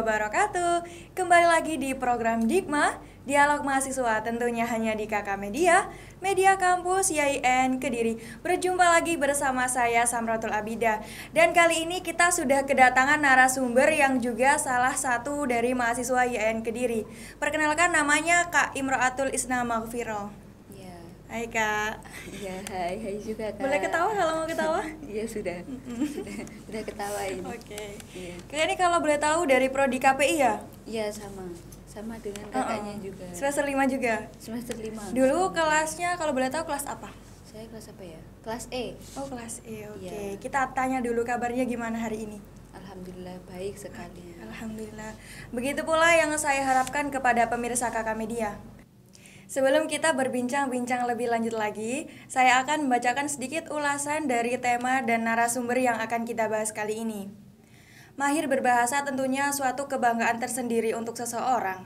wabarakatuh. Kembali lagi di program Dikma, Dialog Mahasiswa, tentunya hanya di KK Media, Media Kampus YIN Kediri. Berjumpa lagi bersama saya Samratul Abida. Dan kali ini kita sudah kedatangan narasumber yang juga salah satu dari mahasiswa YIN Kediri. Perkenalkan, namanya Kak Imro'atul Isna Maghfirah. Hai Kak. Iya, hai juga Kak. Boleh ketawa kalau mau ketawa? Iya sudah. Sudah ketawain. Oke. Iya. Kak, ini kalau boleh tahu dari prodi KPI ya? Iya, sama dengan kakaknya juga. Semester 5 juga? Semester 5. Dulu kelasnya kalau boleh tahu kelas apa? Saya kelas apa ya? Kelas E. Oh, kelas E. Oke. Iya. Kita tanya dulu kabarnya gimana hari ini. Alhamdulillah baik sekali. Alhamdulillah. Begitu pula yang saya harapkan kepada pemirsa KK Media. Sebelum kita berbincang-bincang lebih lanjut lagi, saya akan membacakan sedikit ulasan dari tema dan narasumber yang akan kita bahas kali ini. Mahir berbahasa tentunya suatu kebanggaan tersendiri untuk seseorang.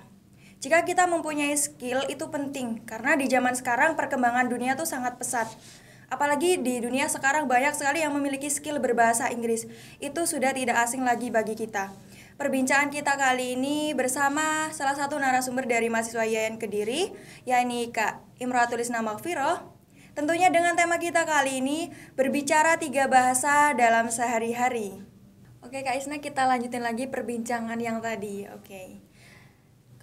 Jika kita mempunyai skill itu penting, karena di zaman sekarang perkembangan dunia tuh sangat pesat. Apalagi di dunia sekarang banyak sekali yang memiliki skill berbahasa Inggris. Itu sudah tidak asing lagi bagi kita. Perbincangan kita kali ini bersama salah satu narasumber dari mahasiswa YIN Kediri, yakni Kak Imro'atul Isna Maghfirah. Tentunya dengan tema kita kali ini berbicara 3 bahasa dalam sehari-hari. Oke Kak Isna, kita lanjutin lagi perbincangan yang tadi. Oke.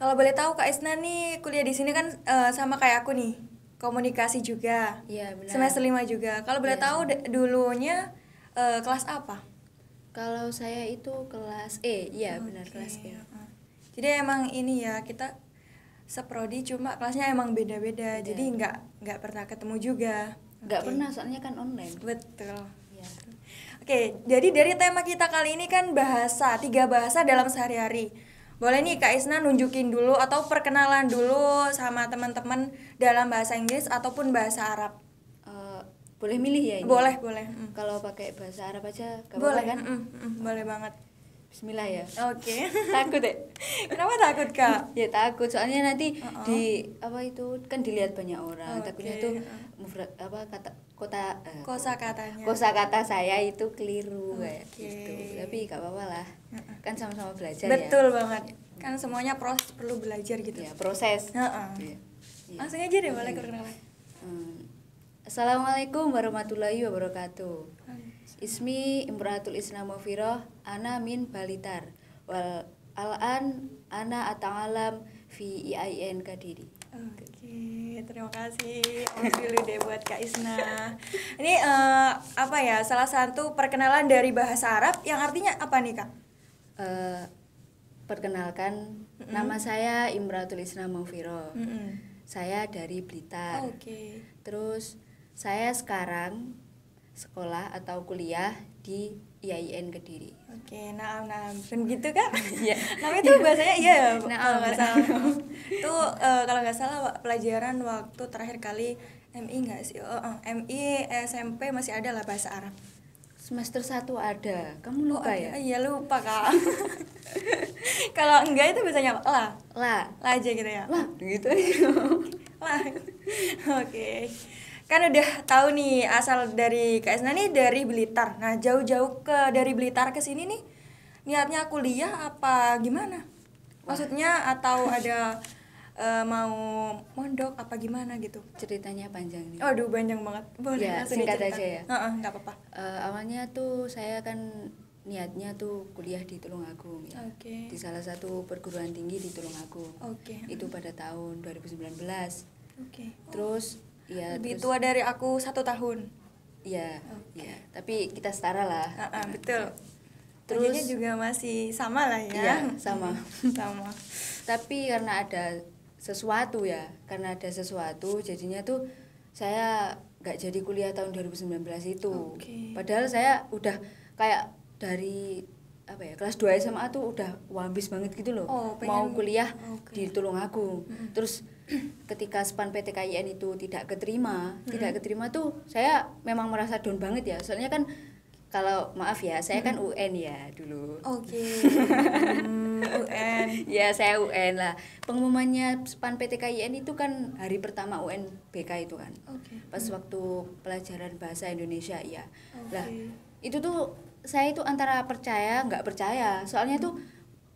Kalau boleh tahu Kak Isna nih kuliah di sini kan sama kayak aku nih, komunikasi juga. Iya, benar. Semester 5 juga. Kalau boleh tahu dulunya kelas apa? Kalau saya itu kelas E. Iya, benar kelas E. Jadi emang ini ya, kita seprodi cuma kelasnya emang beda-beda. Jadi nggak pernah ketemu juga. Nggak pernah, soalnya kan online. Betul. Iya. Oke, jadi dari tema kita kali ini kan bahasa, 3 bahasa dalam sehari-hari. Boleh nih Kak Isna nunjukin dulu atau perkenalan dulu sama teman-teman dalam bahasa Inggris ataupun bahasa Arab. Boleh milih ya ini? Boleh. Kalau pakai bahasa Arab aja gak Boleh apa-apa kan? Boleh banget. Bismillah ya. Oke. Takut ya? Kenapa takut Kak? Ya takut, soalnya nanti di apa itu kan dilihat banyak orang. Takutnya tuh mufrad kosakata saya itu keliru kayak gitu. Tapi gak apa-apa lah. Kan sama-sama belajar. Betul ya. banget. Kan semuanya perlu belajar gitu. Ya, proses. Iya. Langsung aja deh boleh perkenalan. Assalamualaikum warahmatullahi wabarakatuh. Ismi Imro'atul Isna Maghfirah, ana min Balitar. Wal al'an ana ata'alam fi YIN Kediri. Oke, terima kasih. Dulu deh buat Kak Isna. Ini apa ya? Salah satu perkenalan dari bahasa Arab yang artinya apa nih Kak? Perkenalkan, nama saya Imro'atul Isna Maghfirah. Saya dari Blitar. Oke. Terus saya sekarang sekolah atau kuliah di YIN Kediri. Oke, naam. Dan gitu Kak? Iya. Naam itu bahasanya iya ya, kalau Naam. nggak salah. Itu kalau nggak salah pelajaran waktu terakhir kali MI nggak sih? MI SMP masih ada lah bahasa Arab. Semester 1 ada. Kamu lupa ya? Iya lupa Kak. Kalau enggak itu biasanya apa? Lah Lah aja gitu ya. lah gitu. Lah. Oke. Kan udah tahu nih asal dari Kak Isna nih dari Blitar. Nah, jauh-jauh dari Blitar ke sini nih niatnya kuliah apa gimana? Maksudnya atau ada mau mondok apa gimana gitu? Ceritanya panjang nih. Aduh, panjang banget. Boleh Ya, langsung singkat dicerita. aja ya. Nggak apa-apa. Awalnya tuh saya kan niatnya tuh kuliah di Tulungagung ya. Oke. Di salah satu perguruan tinggi di Tulungagung. Oke. Itu pada tahun 2019. Oke. Terus ya Lebih terus, tua dari aku 1 tahun. ya, ya, tapi kita setara lah. Betul. Terus Terusnya juga masih sama lah ya. Iya, sama. Sama. Tapi karena ada sesuatu jadinya tuh saya nggak jadi kuliah tahun 2019 itu. Oke. Padahal saya udah kayak dari apa ya, kelas 2 SMA tuh udah wambis banget gitu loh. Mau kuliah di Tulungagung. Terus ketika SPAN PTKIN itu tidak keterima tuh saya memang merasa down banget ya. Soalnya kan kalau maaf ya, saya kan UN ya dulu. Oke. UN. Ya, saya UN lah. Pengumumannya SPAN PTKIN itu kan hari pertama UNBK itu kan. Pas waktu pelajaran bahasa Indonesia ya. Lah, itu tuh saya itu antara percaya nggak percaya. Soalnya tuh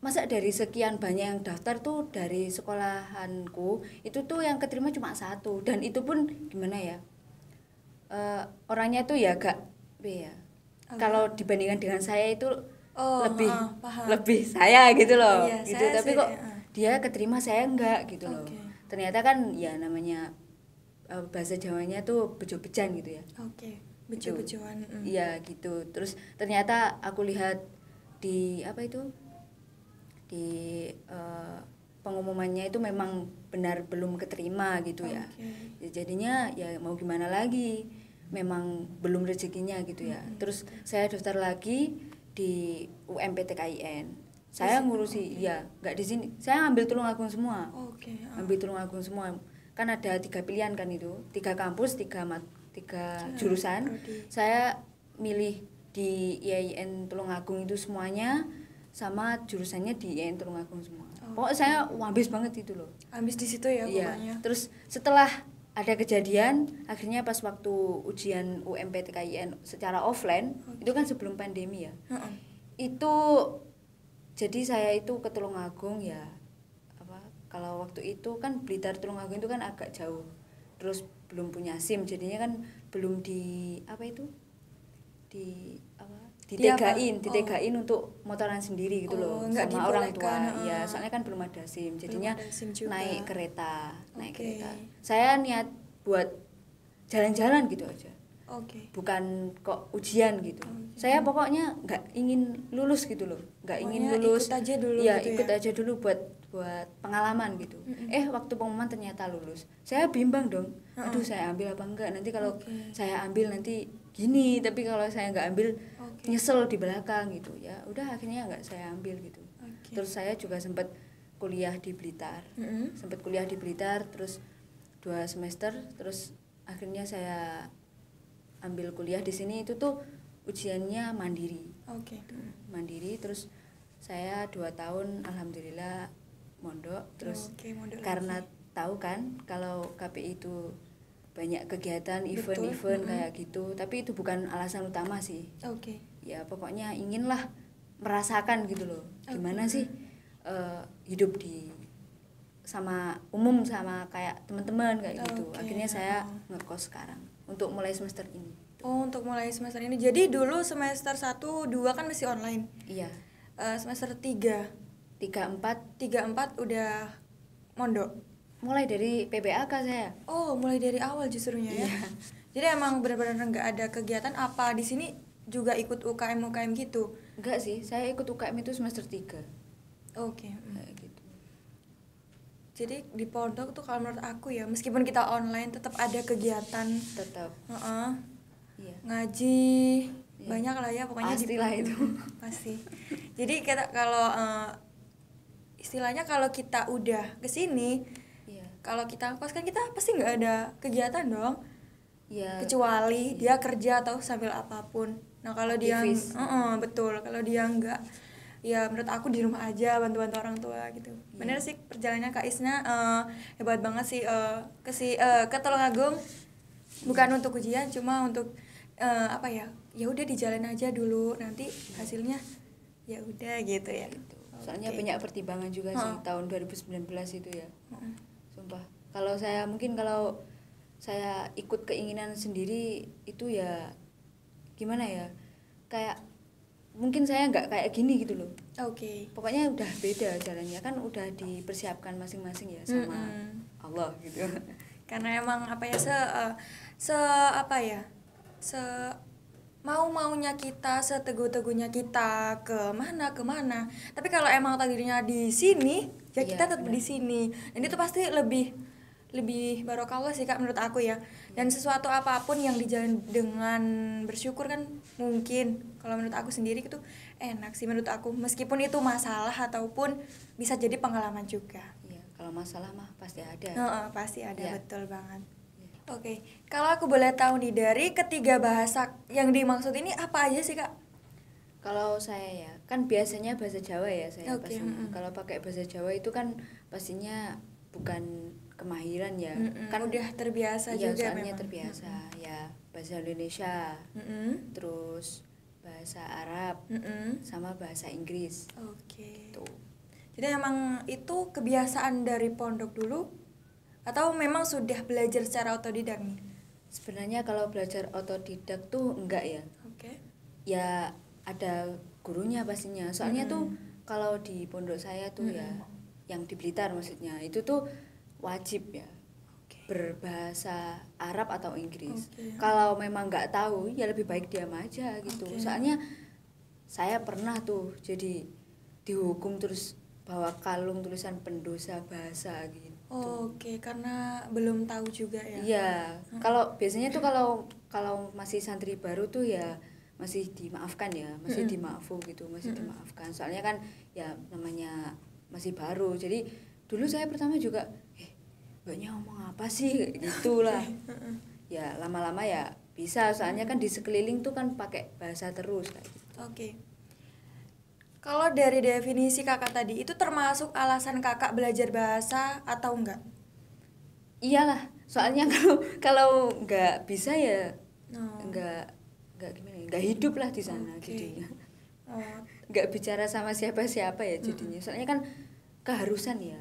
masa dari sekian banyak yang daftar tuh dari sekolahanku itu tuh yang keterima cuma 1, dan itu pun gimana ya, orangnya tuh ya agak ya kalau dibandingkan dengan saya itu lebih lebih saya gitu loh, iya, gitu, tapi kok dia keterima saya enggak gitu loh. Ternyata kan ya namanya bahasa Jawanya tuh bejo-bejan gitu ya. Bejo-bejoan. Iya gitu. Terus ternyata aku lihat di apa itu di pengumumannya itu memang benar belum keterima gitu ya. Jadinya ya mau gimana lagi, memang belum rezekinya gitu ya. Terus saya daftar lagi di UMPTKIN. Saya ngurusi ya nggak di sini, saya ambil Tulungagung semua. Ambil Tulungagung semua, kan ada 3 pilihan kan, itu 3 kampus, 3 jurusan. Saya milih di IAIN Tulungagung itu semuanya, sama jurusannya di IAIN Tulungagung semua. Pokoknya saya ambis banget itu loh. Ambis di situ ya pokoknya. Terus setelah ada kejadian, akhirnya pas waktu ujian UMPTKIN secara offline, itu kan sebelum pandemi ya. Itu jadi saya itu ke Tulungagung ya. Kalau waktu itu kan Blitar Tulungagung itu kan agak jauh. Terus belum punya SIM, jadinya kan belum ditegain untuk motoran sendiri gitu loh, sama orang tua. Ya, soalnya kan belum ada SIM, jadinya SIM naik kereta. Saya niat buat jalan-jalan gitu aja. Bukan kok ujian gitu. Saya pokoknya nggak ingin lulus gitu loh, nggak ingin lulus. Ikut aja dulu ikut aja dulu buat pengalaman gitu. Waktu pengumuman ternyata lulus. Saya bimbang dong. Aduh, saya ambil apa enggak? Nanti kalau saya ambil nanti gini, tapi kalau saya nggak ambil nyesel di belakang gitu. Ya udah, akhirnya nggak saya ambil gitu. Terus saya juga sempat kuliah di Blitar. Terus 2 semester, terus akhirnya saya ambil kuliah di sini. Itu tuh ujiannya mandiri. Mandiri, terus saya 2 tahun alhamdulillah mondok. Terus karena tahu kan kalau KPI itu banyak kegiatan event-event kayak gitu, tapi itu bukan alasan utama sih. Ya pokoknya inginlah merasakan gitu loh, gimana sih hidup di sama umum, sama kayak teman-teman kayak gitu. Akhirnya saya ngekos sekarang untuk mulai semester ini. Untuk mulai semester ini. Jadi dulu semester 1, 2 kan masih online. Iya. Semester 3, 4 udah mondok. Mulai dari PBAK saya. Mulai dari awal justrunya ya. Jadi emang benar-benar nggak ada kegiatan apa di sini, juga ikut UKM gitu? Enggak sih, saya ikut UKM itu semester 3. Kayak gitu. Jadi di pondok tuh kalau menurut aku ya, meskipun kita online tetap ada kegiatan. Tetap. Ngaji, banyak lah ya pokoknya. Pastilah itu. Pasti. Jadi kita kalau istilahnya kalau kita udah kesini, kalau kita kos kan kita pasti nggak ada kegiatan dong. Kecuali dia kerja atau sambil apapun. Nah kalau aktivis. Dia betul, kalau dia nggak, ya menurut aku di rumah aja bantu-bantu orang tua gitu. Bener sih perjalanannya Kak Isna hebat banget sih, ke Tulungagung bukan untuk ujian, cuma untuk ya udah dijalan aja dulu, nanti hasilnya ya udah gitu ya. Soalnya banyak pertimbangan juga sih tahun 2019 itu ya. Sumpah, kalau saya ikut keinginan sendiri itu ya gimana ya, kayak mungkin saya nggak kayak gini gitu loh. Pokoknya udah beda jalannya, kan udah dipersiapkan masing-masing ya sama Allah gitu. Karena emang mau-maunya kita, seteguh-teguhnya kita kemana. Tapi kalau emang takdirnya di sini, ya kita tetap di sini. Dan itu pasti lebih barokah sih Kak menurut aku ya. Dan sesuatu apapun yang dijalani dengan bersyukur kan, mungkin kalau menurut aku sendiri itu enak sih menurut aku. Meskipun itu masalah ataupun bisa jadi pengalaman juga. Kalau masalah mah pasti ada. Pasti ada, betul banget. Kalau aku boleh tahu nih, dari ketiga bahasa yang dimaksud ini apa aja sih Kak? Kalau saya ya, kan biasanya bahasa Jawa ya saya pastinya. Kalau pakai bahasa Jawa itu kan pastinya bukan kemahiran ya. Kan udah terbiasa juga soalnya memang. Terbiasa ya, bahasa Indonesia, terus bahasa Arab, sama bahasa Inggris. Gitu. Jadi emang itu kebiasaan dari pondok dulu atau memang sudah belajar secara otodidak nih? Sebenarnya kalau belajar otodidak tuh enggak ya. Oke. Ya ada gurunya pastinya. Soalnya tuh kalau di pondok saya tuh ya, yang di Blitar maksudnya, itu tuh wajib ya berbahasa Arab atau Inggris. Kalau memang nggak tahu ya lebih baik diam aja gitu. Soalnya saya pernah tuh jadi dihukum terus bawa kalung tulisan pendosa bahasa gitu. Oke, karena belum tahu juga ya. Iya, kalau biasanya tuh kalau masih santri baru tuh ya masih dimaafkan ya, masih dimaafu gitu, masih dimaafkan. Soalnya kan ya namanya masih baru. Jadi dulu saya pertama juga mbaknya ngomong apa sih gitulah. Ya lama-lama ya bisa, soalnya kan di sekeliling tuh kan pakai bahasa terus kayak gitu. Oke. Kalau dari definisi kakak tadi, itu termasuk alasan kakak belajar bahasa atau enggak? Iyalah, soalnya kalau nggak bisa ya nggak gimana ya, nggak hidup lah di sana jadinya. Nggak bicara sama siapa-siapa ya jadinya. Soalnya kan keharusan ya.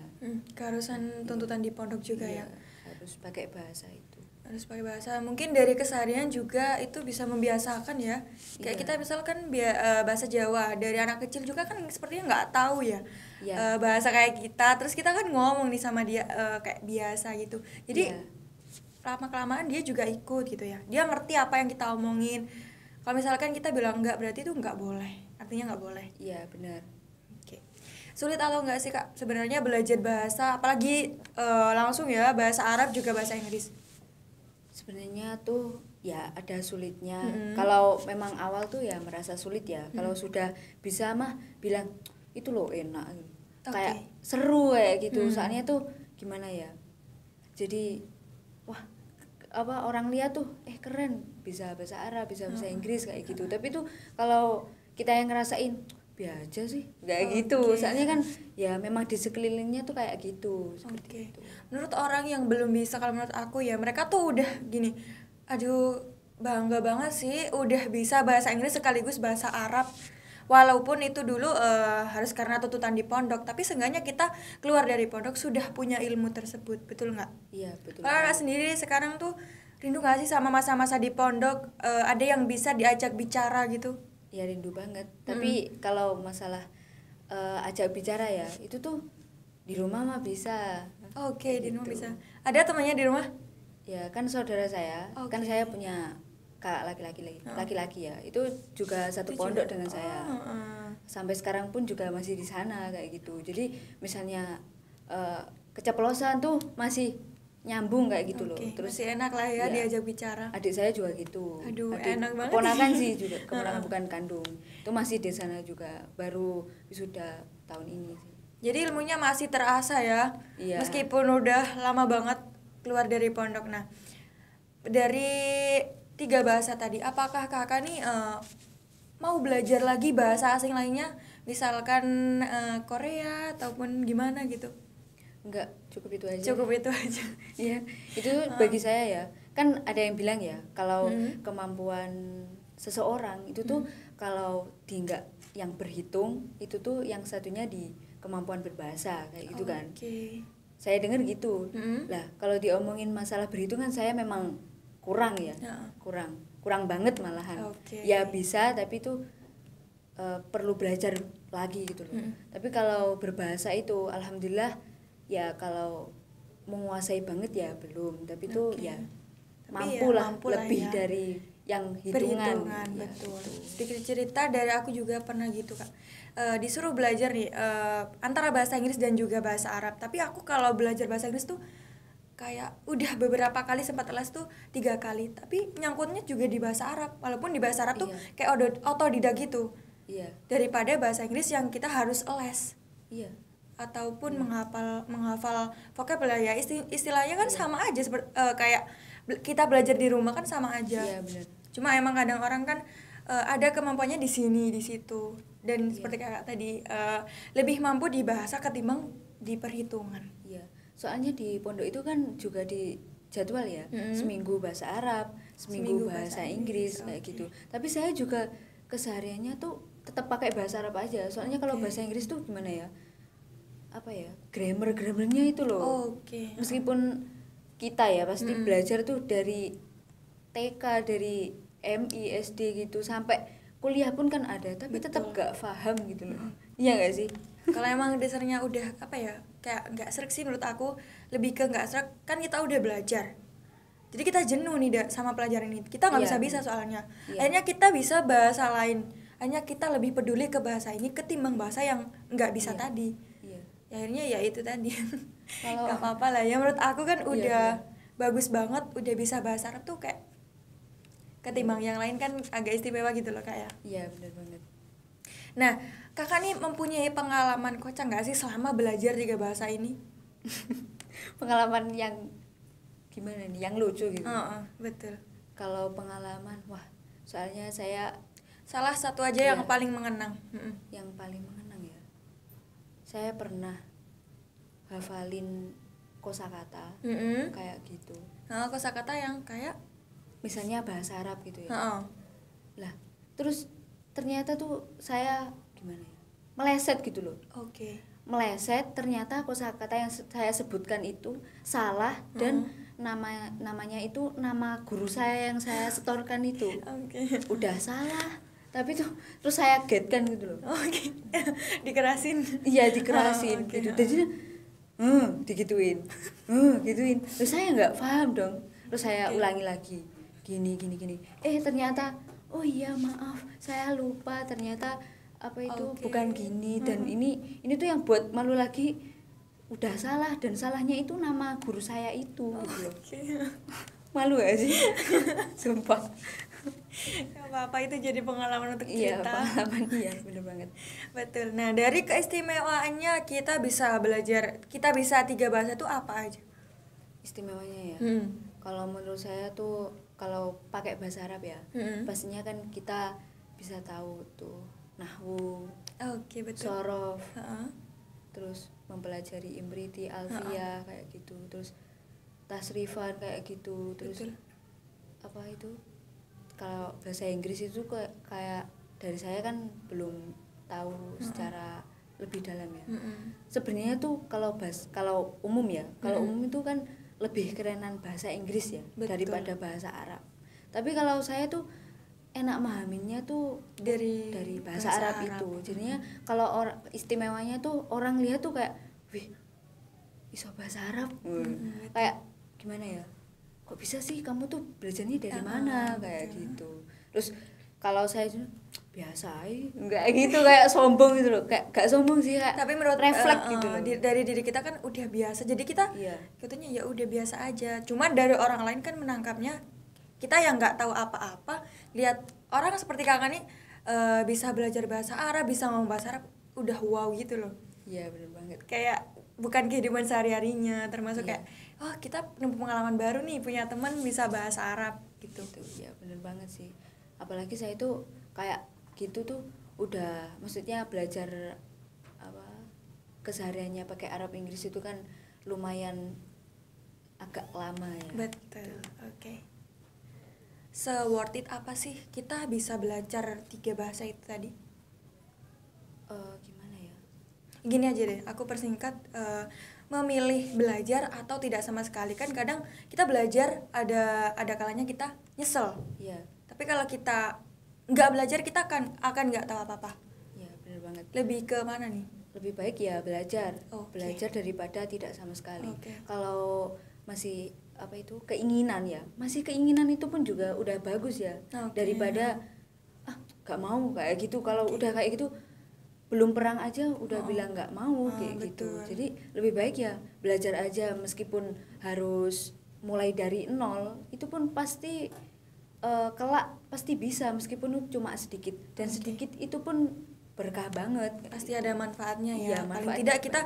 Keharusan tuntutan di pondok juga ya. Harus pakai bahasa itu. Harus pakai bahasa. Mungkin dari keseharian juga itu bisa membiasakan ya. Kayak kita misalkan bahasa Jawa dari anak kecil juga kan sepertinya nggak tahu ya. Bahasa kayak kita, terus kita kan ngomong nih sama dia kayak biasa gitu. Jadi lama-kelamaan dia juga ikut gitu ya. Dia ngerti apa yang kita omongin. Kalau misalkan kita bilang enggak, berarti itu nggak boleh. Artinya nggak boleh. Iya, benar. Oke. Sulit atau enggak sih Kak sebenarnya belajar bahasa, apalagi langsung ya bahasa Arab juga bahasa Inggris? Sebenarnya tuh ya ada sulitnya. Kalau memang awal tuh ya merasa sulit ya. Kalau sudah bisa mah bilang itu loh enak. Kayak seru kayak gitu. Soalnya tuh gimana ya? Jadi wah, apa orang lihat tuh keren, bisa bahasa Arab, bisa bahasa Inggris kayak gitu. Tapi tuh kalau kita yang ngerasain biasa sih kayak gitu. Soalnya kan ya memang di sekelilingnya tuh kayak gitu. Gitu. Menurut orang yang belum bisa, kalau menurut aku ya mereka tuh udah gini, aduh bangga banget sih udah bisa bahasa Inggris sekaligus bahasa Arab. Walaupun itu dulu harus karena tuntutan di pondok, tapi seenggaknya kita keluar dari pondok sudah punya ilmu tersebut, betul nggak? Iya, betul. Kalau sendiri sekarang tuh rindu nggak sih sama masa-masa di pondok, ada yang bisa diajak bicara gitu? Ya rindu banget. Tapi kalau masalah ajak bicara ya itu tuh di rumah mah bisa. Oke, di rumah bisa. Ada temannya di rumah? Ya kan saudara saya, kan saya punya kakak laki-laki ya. Itu juga satu pondok dengan saya. Sampai sekarang pun juga masih di sana kayak gitu. Jadi misalnya keceplosan tuh masih nyambung kayak gitu loh. Terus masih enak lah ya diajak bicara. Adik saya juga gitu. Aduh, enak banget. Keponakan sih juga, keponakan bukan kandung. Itu masih di sana juga, baru wisuda tahun ini sih. Jadi ilmunya masih terasa ya. Iya. Meskipun udah lama banget keluar dari pondok. Nah, dari 3 bahasa tadi, apakah kakak nih mau belajar lagi bahasa asing lainnya? Misalkan Korea ataupun gimana gitu? Enggak, cukup itu aja. Cukup itu aja. Iya, itu bagi saya ya. Kan ada yang bilang ya, kalau kemampuan seseorang itu tuh kalau di enggak yang berhitung, itu tuh yang satunya di kemampuan berbahasa kayak gitu kan. Saya dengar gitu. Lah, kalau diomongin masalah berhitungan saya memang kurang ya. Kurang banget malahan. Ya bisa, tapi tuh perlu belajar lagi gitu loh. Tapi kalau berbahasa itu alhamdulillah ya, kalau menguasai banget ya belum, tapi tuh ya mampu lah lebih ya, dari yang hitungan ya, betul. Sedikit cerita dari aku juga pernah gitu Kak, disuruh belajar nih antara bahasa Inggris dan juga bahasa Arab, tapi aku kalau belajar bahasa Inggris tuh kayak udah beberapa kali sempat les tuh 3 kali, tapi nyangkutnya juga di bahasa Arab, walaupun di bahasa Arab tuh kayak otodidak gitu, daripada bahasa Inggris yang kita harus les. Ataupun menghafal vocab ya, istilahnya kan sama aja kayak kita belajar di rumah kan sama aja. Benar. Cuma emang kadang orang kan ada kemampuannya di sini di situ, dan seperti kakak tadi lebih mampu di bahasa ketimbang di perhitungan. Soalnya di pondok itu kan juga di jadwal ya, seminggu bahasa Arab, seminggu bahasa Inggris kayak gitu. Tapi saya juga kesehariannya tuh tetap pakai bahasa Arab aja. Soalnya kalau bahasa Inggris tuh gimana ya, apa ya, grammar-grammarnya itu loh. Meskipun kita ya pasti belajar tuh dari TK, dari MI, SD gitu sampai kuliah pun kan ada, tapi tetap gak paham gitu loh. Iya gak sih? Kalau emang dasarnya udah apa ya, kayak nggak srek sih menurut aku, lebih ke nggak srek kan kita udah belajar. Jadi kita jenuh nih sama pelajaran ini, kita nggak bisa soalnya. Akhirnya kita bisa bahasa lain, hanya kita lebih peduli ke bahasa ini ketimbang bahasa yang nggak bisa tadi. Akhirnya ya itu tadi. Gak apa-apa lah ya, menurut aku kan udah bagus banget, udah bisa bahasa Arab tuh kayak ketimbang yang lain kan agak istimewa gitu loh Kak ya. Iya benar banget. Nah kakak nih mempunyai pengalaman kocak nggak sih selama belajar 3 bahasa ini? Pengalaman yang gimana nih, yang lucu gitu? Betul. Kalau pengalaman, wah soalnya saya salah satu aja yang paling mengenang. Yang paling mengenang ya, saya pernah hafalin kosakata kayak gitu. Kosakata yang kayak misalnya bahasa Arab gitu ya. Lah terus ternyata tuh saya gimana ya, meleset gitu loh. Meleset, ternyata kosakata yang saya sebutkan itu salah dan namanya itu nama guru saya yang saya setorkan itu udah salah, tapi tuh terus saya getkan gitu loh. Dikerasin. Iya dikerasin gitu. Jadi digituin, gituin. Terus saya nggak paham dong. Terus saya ulangi lagi, gini. Ternyata oh iya maaf, saya lupa ternyata apa itu bukan gini dan ini tuh yang buat malu lagi. Udah salah dan salahnya itu nama guru saya itu gitu loh. Malu gak sih? Sumpah. Gak apa-apa, itu jadi pengalaman untuk kita. Pengalaman bener banget. Betul. Nah dari keistimewaannya kita bisa belajar, kita bisa 3 bahasa itu apa aja? Istimewanya ya. Kalau menurut saya tuh kalau pakai bahasa Arab ya, pastinya kan kita bisa tahu tuh nahwu, betul. sorof, terus mempelajari imriti, alfiyah kayak gitu, terus tasrifan kayak gitu, terus apa itu, kalau bahasa Inggris itu kayak dari saya kan belum tahu secara lebih dalam ya. Sebenarnya tuh kalau umum ya, kalau umum itu kan lebih kerenan bahasa Inggris ya daripada bahasa Arab. Tapi kalau saya tuh enak memahaminya tuh dari bahasa Arab itu. Jadinya kalau istimewanya tuh orang lihat tuh kayak, wih, iso bahasa Arab. Kayak gimana ya? Kok bisa sih kamu tuh belajarnya dari mana kayak gitu. Terus kalau saya biasa enggak gitu, kayak sombong gitu loh. Kayak gak sombong sih, kayak tapi menurut refleks gitu loh. Dari diri kita kan udah biasa. Jadi kita katanya ya udah biasa aja. Cuma dari orang lain kan menangkapnya, kita yang nggak tahu apa-apa lihat orang seperti kakak nih bisa belajar bahasa Arab, bisa ngomong bahasa Arab, udah wow gitu loh. Iya benar banget. Kayak bukan kehidupan sehari-harinya, termasuk kayak kita punya pengalaman baru nih, punya teman bisa bahasa Arab gitu. Iya benar banget sih. Apalagi saya itu kayak gitu tuh udah, maksudnya belajar apa kesehariannya pakai Arab Inggris itu kan lumayan agak lama ya. Betul. Se-worth it apa sih kita bisa belajar 3 bahasa itu tadi? Gimana ya? Gini aja deh, aku persingkat, memilih belajar atau tidak sama sekali. Kan kadang kita belajar ada kalanya kita nyesel. Iya. Tapi kalau kita nggak belajar, kita akan nggak tahu apa-apa. Iya benar banget. Lebih ke mana nih? Lebih baik ya belajar. Belajar daripada tidak sama sekali. Kalau masih apa itu keinginan ya, masih keinginan itu pun juga udah bagus ya. Daripada gak mau kayak gitu. Kalau udah kayak gitu belum perang aja udah bilang gak mau kayak gitu. Jadi lebih baik ya belajar aja, meskipun harus mulai dari nol, itu pun pasti kelak pasti bisa, meskipun cuma sedikit, dan sedikit itu pun berkah banget, pasti ada manfaatnya ya. Paling tidak kita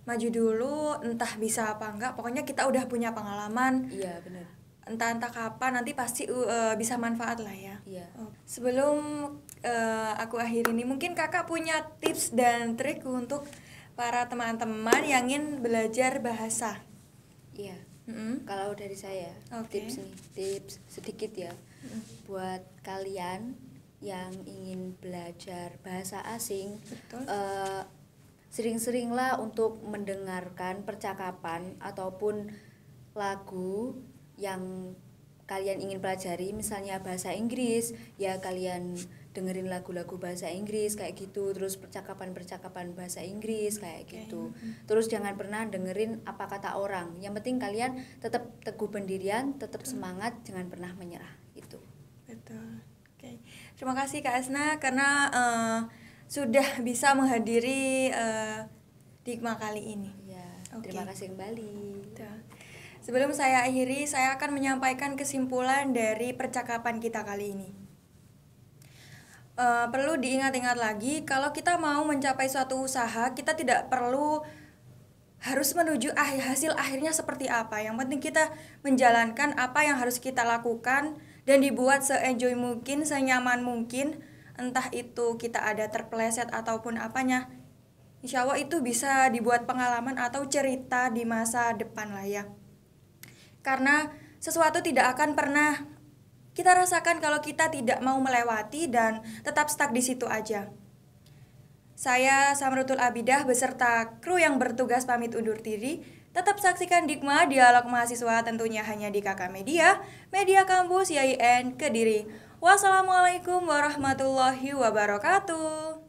maju dulu, entah bisa apa enggak, pokoknya kita udah punya pengalaman. Iya benar. Entah kapan nanti pasti bisa manfaat lah ya. Iya. Sebelum aku akhiri ini, mungkin kakak punya tips dan trik untuk para teman-teman yang ingin belajar bahasa. Iya. Kalau dari saya tips sedikit ya. Buat kalian yang ingin belajar bahasa asing, sering-seringlah untuk mendengarkan percakapan ataupun lagu yang kalian ingin pelajari, misalnya bahasa Inggris, ya kalian dengerin lagu-lagu bahasa Inggris kayak gitu, terus percakapan-percakapan bahasa Inggris kayak gitu. Terus jangan pernah dengerin apa kata orang. Yang penting kalian tetap teguh pendirian, tetap semangat, jangan pernah menyerah. Itu. Betul. Oke. Terima kasih Kak Asna karena sudah bisa menghadiri Dikma kali ini. Ya, terima kasih kembali. Betul. Sebelum saya akhiri, saya akan menyampaikan kesimpulan dari percakapan kita kali ini. Perlu diingat-ingat lagi, kalau kita mau mencapai suatu usaha, kita tidak perlu harus menuju hasil akhirnya seperti apa. Yang penting kita menjalankan apa yang harus kita lakukan dan dibuat se-enjoy mungkin, senyaman mungkin. Entah itu kita ada terpeleset ataupun apanya, insya Allah itu bisa dibuat pengalaman atau cerita di masa depan lah ya. Karena sesuatu tidak akan pernah kita rasakan kalau kita tidak mau melewati dan tetap stuck di situ aja. Saya Samrutul Abidah beserta kru yang bertugas pamit undur diri. Tetap saksikan Dikma Dialog Mahasiswa tentunya hanya di KK Media, Media Kampus YIN Kediri. Wassalamualaikum warahmatullahi wabarakatuh.